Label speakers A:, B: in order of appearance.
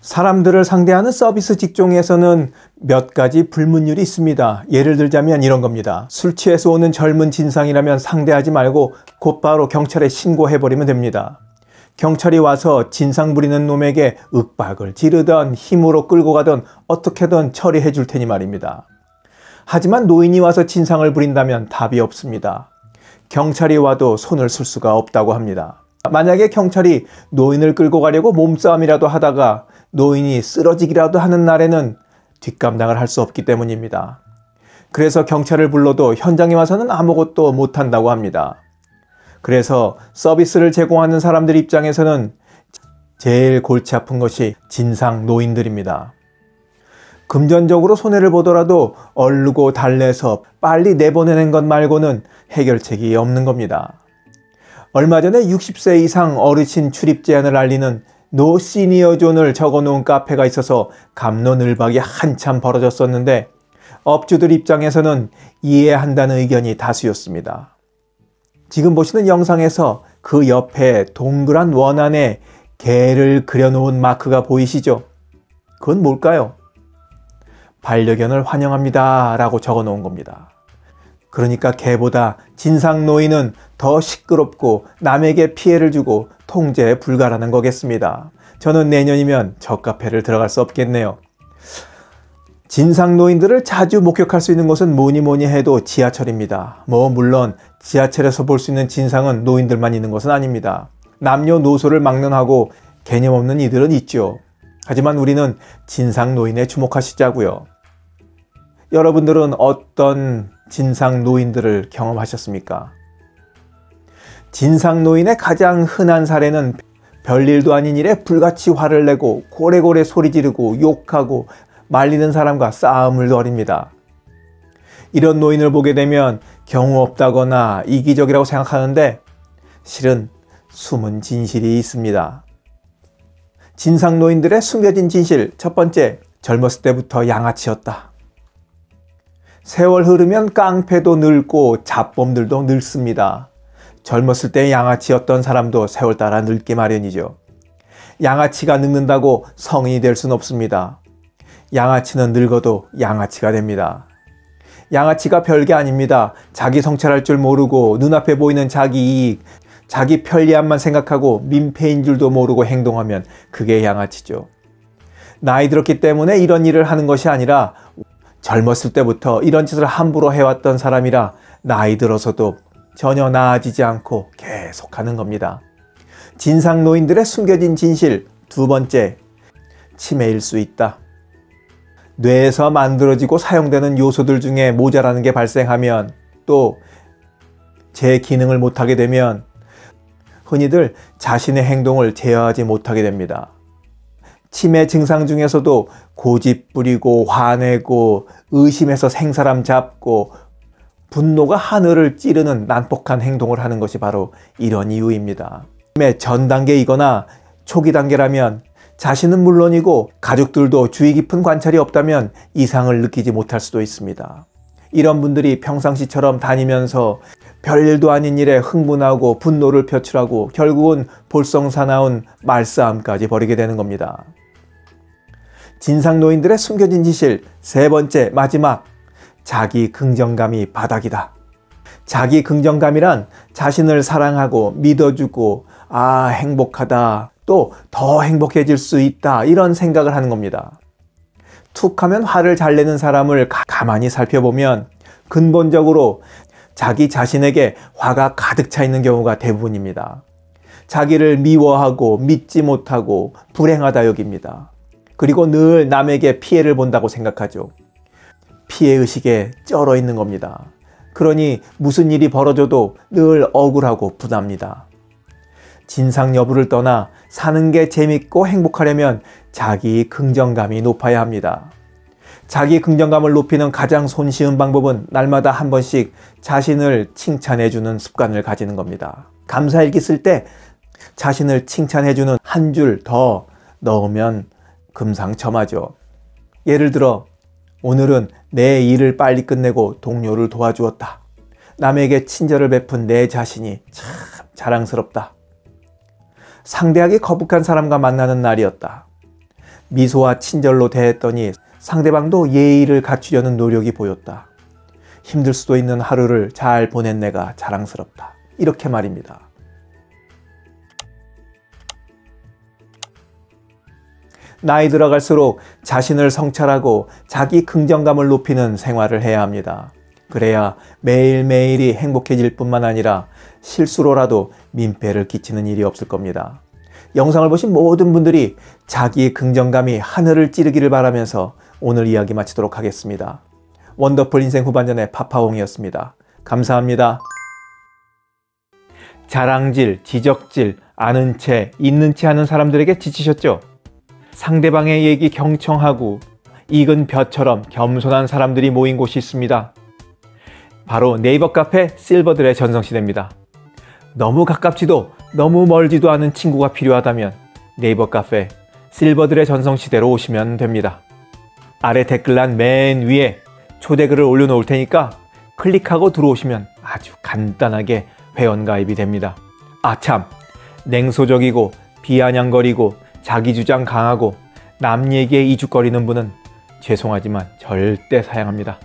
A: 사람들을 상대하는 서비스 직종에서는 몇 가지 불문율이 있습니다. 예를 들자면 이런 겁니다. 술 취해서 오는 젊은 진상이라면 상대하지 말고 곧바로 경찰에 신고해버리면 됩니다. 경찰이 와서 진상 부리는 놈에게 윽박을 지르던 힘으로 끌고 가던 어떻게든 처리해 줄 테니 말입니다. 하지만 노인이 와서 진상을 부린다면 답이 없습니다. 경찰이 와도 손을 쓸 수가 없다고 합니다. 만약에 경찰이 노인을 끌고 가려고 몸싸움이라도 하다가 노인이 쓰러지기라도 하는 날에는 뒷감당을 할 수 없기 때문입니다. 그래서 경찰을 불러도 현장에 와서는 아무것도 못한다고 합니다. 그래서 서비스를 제공하는 사람들 입장에서는 제일 골치 아픈 것이 진상 노인들입니다. 금전적으로 손해를 보더라도 얼르고 달래서 빨리 내보내는 것 말고는 해결책이 없는 겁니다. 얼마 전에 60세 이상 어르신 출입 제한을 알리는 노 시니어 존을 적어놓은 카페가 있어서 갑론을박이 한참 벌어졌었는데 업주들 입장에서는 이해한다는 의견이 다수였습니다. 지금 보시는 영상에서 그 옆에 동그란 원 안에 개를 그려놓은 마크가 보이시죠? 그건 뭘까요? 반려견을 환영합니다 라고 적어놓은 겁니다. 그러니까 개보다 진상 노인은 더 시끄럽고 남에게 피해를 주고 통제 불가라는 거겠습니다. 저는 내년이면 저 카페를 들어갈 수 없겠네요. 진상 노인들을 자주 목격할 수 있는 곳은 뭐니 해도 지하철입니다. 물론 지하철에서 볼 수 있는 진상은 노인들만 있는 것은 아닙니다. 남녀노소를 막론하고 개념 없는 이들은 있죠. 하지만 우리는 진상 노인에 주목하시자고요. 여러분들은 어떤 진상 노인들을 경험하셨습니까? 진상 노인의 가장 흔한 사례는 별일도 아닌 일에 불같이 화를 내고 고래고래 소리 지르고 욕하고 말리는 사람과 싸움을 벌입니다. 이런 노인을 보게 되면 경우 없다거나 이기적이라고 생각하는데 실은 숨은 진실이 있습니다. 진상 노인들의 숨겨진 진실, 첫 번째, 젊었을 때부터 양아치였다. 세월 흐르면 깡패도 늙고 잡범들도 늙습니다. 젊었을 때 양아치였던 사람도 세월 따라 늙기 마련이죠. 양아치가 늙는다고 성인이 될 수는 없습니다. 양아치는 늙어도 양아치가 됩니다. 양아치가 별게 아닙니다. 자기 성찰할 줄 모르고 눈앞에 보이는 자기 이익, 자기 편리함만 생각하고 민폐인 줄도 모르고 행동하면 그게 양아치죠. 나이 들었기 때문에 이런 일을 하는 것이 아니라 젊었을 때부터 이런 짓을 함부로 해왔던 사람이라 나이 들어서도 전혀 나아지지 않고 계속하는 겁니다. 진상 노인들의 숨겨진 진실, 두 번째, 치매일 수 있다. 뇌에서 만들어지고 사용되는 요소들 중에 모자라는 게 발생하면 또 제 기능을 못하게 되면 흔히들 자신의 행동을 제어하지 못하게 됩니다. 치매 증상 중에서도 고집 부리고 화내고 의심해서 생사람 잡고 분노가 하늘을 찌르는 난폭한 행동을 하는 것이 바로 이런 이유입니다. 치매 전 단계이거나 초기 단계라면 자신은 물론이고 가족들도 주의 깊은 관찰이 없다면 이상을 느끼지 못할 수도 있습니다. 이런 분들이 평상시처럼 다니면서 별일도 아닌 일에 흥분하고 분노를 표출하고 결국은 볼썽사나운 말싸움까지 벌이게 되는 겁니다. 진상 노인들의 숨겨진 진실, 세 번째, 마지막, 자기 긍정감이 바닥이다. 자기 긍정감이란 자신을 사랑하고 믿어주고 행복하다, 또 더 행복해질 수 있다, 이런 생각을 하는 겁니다. 툭 하면 화를 잘 내는 사람을 가만히 살펴보면 근본적으로 자기 자신에게 화가 가득 차 있는 경우가 대부분입니다. 자기를 미워하고 믿지 못하고 불행하다 여깁니다. 그리고 늘 남에게 피해를 본다고 생각하죠. 피해의식에 쩔어 있는 겁니다. 그러니 무슨 일이 벌어져도 늘 억울하고 분합니다. 진상 여부를 떠나 사는 게 재밌고 행복하려면 자기 긍정감이 높아야 합니다. 자기 긍정감을 높이는 가장 손쉬운 방법은 날마다 한 번씩 자신을 칭찬해주는 습관을 가지는 겁니다. 감사일기 쓸 때 자신을 칭찬해주는 한 줄 더 넣으면 금상첨화죠. 예를 들어 오늘은 내 일을 빨리 끝내고 동료를 도와주었다. 남에게 친절을 베푼 내 자신이 참 자랑스럽다. 상대하기 거북한 사람과 만나는 날이었다. 미소와 친절로 대했더니 상대방도 예의를 갖추려는 노력이 보였다. 힘들 수도 있는 하루를 잘 보낸 내가 자랑스럽다. 이렇게 말입니다. 나이 들어갈수록 자신을 성찰하고 자기 긍정감을 높이는 생활을 해야 합니다. 그래야 매일매일이 행복해질 뿐만 아니라 실수로라도 민폐를 끼치는 일이 없을 겁니다. 영상을 보신 모든 분들이 자기의 긍정감이 하늘을 찌르기를 바라면서 오늘 이야기 마치도록 하겠습니다. 원더풀 인생 후반전의 파파홍이었습니다. 감사합니다. 자랑질, 지적질, 아는 채, 있는 채 하는 사람들에게 지치셨죠? 상대방의 얘기 경청하고 익은 벼처럼 겸손한 사람들이 모인 곳이 있습니다. 바로 네이버 카페 실버들의 전성시대입니다. 너무 가깝지도 너무 멀지도 않은 친구가 필요하다면 네이버 카페 실버들의 전성시대로 오시면 됩니다. 아래 댓글란 맨 위에 초대글을 올려놓을 테니까 클릭하고 들어오시면 아주 간단하게 회원가입이 됩니다. 아참, 냉소적이고 비아냥거리고 자기주장 강하고 남 얘기에 이죽거리는 분은 죄송하지만 절대 사양합니다.